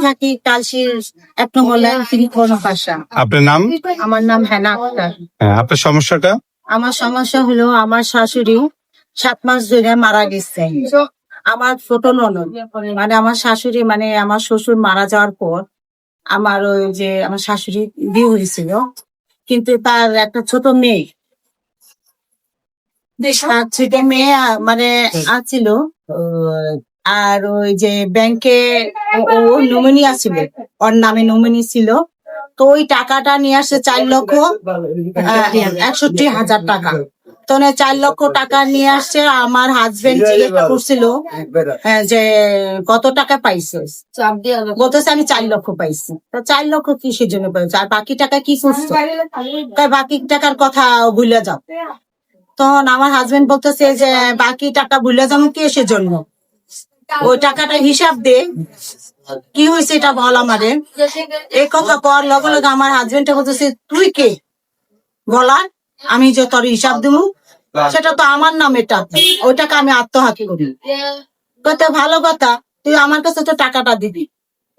থাকি কালশির 1 নম্বর লাইন পাশা। আপনার নাম? আমার নাম হেনা আক্তার। হ্যাঁ, আপনার সমস্যাটা? আমার সমস্যা হলো আমার শাশুড়ি 7 মাস ধরে মারা গেছে। আমার ছোট ননদ মানে আমার শাশুড়ি মানে আমার শ্বশুর মারা যাওয়ার পর আমার ওই যে আমার শাশুড়ি বিয়ে হয়েছিল, কিন্তু তার একটা ছোট মেয়ে ছোট মেয়ে মানে আছিল। আর ওই যে ব্যাংকে ও নমিনি আছিল, ওর নামে নমিনি ছিল। তো ওই টাকাটা নিয়ে আসছে 4,61,000 টাকা। তো 4 লক্ষ টাকা নিয়ে আসছে। আমার হাজবেন্ড জিজ্ঞাসা করছিল যে কত টাকা পাইছে, বলতেছে আমি 4 লক্ষ পাইছি। তো 4 লক্ষ কিসের জন্য পাইছে, আর বাকি টাকা কি করছো? তাই বাকি টাকার কথা ভুলে যাও। তখন আমার হাজবেন্ড বলতেছে যে বাকি টাকা ভুলে যাবো কিসের জন্য, ওই টাকাটা হিসাব দে, কি হয়েছে এটা বল আমারে। এই কথা কর লগে লগে আমার হাজবেন্ড বলতেছে তুই কে বলার, আমি যে তোর হিসাব দেবো, সেটা তো আমার নাম, এটা ওই টাকা আমি আত্মহাতি করি। কথা ভালো কথা, তুই আমার কাছে তো টাকাটা দিবি।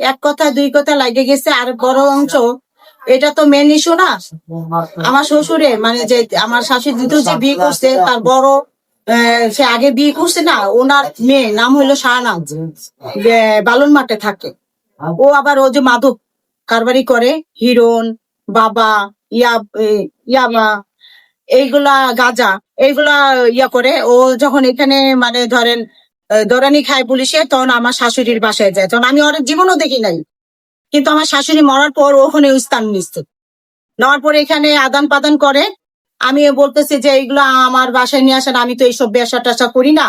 এক কথা দুই কথা লাগে গেছে। আর বড় অংশ এটা তো মেন ইস্যু না, আমার শ্বশুরে মানে যে আমার শাশুড়ি দ্বিতীয় যে বিয়ে করছে তার বড় সে আগে বিয়ে করছে না, ওনার মেয়ে নাম হইলো শাহনাজ, বালুর মাঠে থাকে। ও আবার ও যে মাদক কারবারি করে, হিরোন বাবা ইয়াবা এইগুলা গাঁজা এইগুলা করে। ও যখন এখানে মানে ধরেন দরানি খায় পুলিশে, তখন আমার শাশুড়ির বাসায় যায়। তখন আমি অনেক জীবনও দেখি নাই, কিন্তু আমার শাশুড়ি মরার পর ওখানে স্থান নিচ্ছে, নেওয়ার পরে এখানে আদান প্রদান করে। আমি বলতেছি যে এইগুলো আমার বাসায় নিয়ে আসেন, আমি তো এইসব ব্যবসা ট্যাসা করি না।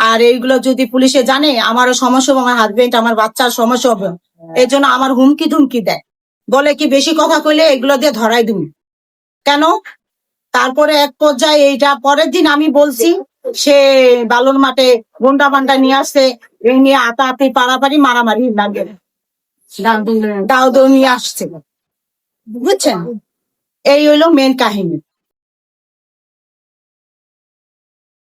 আর এইগুলো যদি পুলিশে জানে আমারও সমস্যা হবে, আমার হাজবেন্ড আমার বাচ্চার সমস্যা হবে। এই জন্য আমার হুমকি ধুমকি দেয়, বলে কি বেশি কথা কইলে এগুলো দিয়ে ধরাই দিবি। কেন? তারপরে এক পর্যায়ে এইটা পরের দিন আমি বলছি, সে বালুর মাঠে গুন্ডা বান্ডা নিয়ে আসছে, এই নিয়ে আতাহাতি পাড়াপাড়ি মারামারি লাগে, দাও নিয়ে আসছে, বুঝছেন? এই হইলো মেন কাহিনী।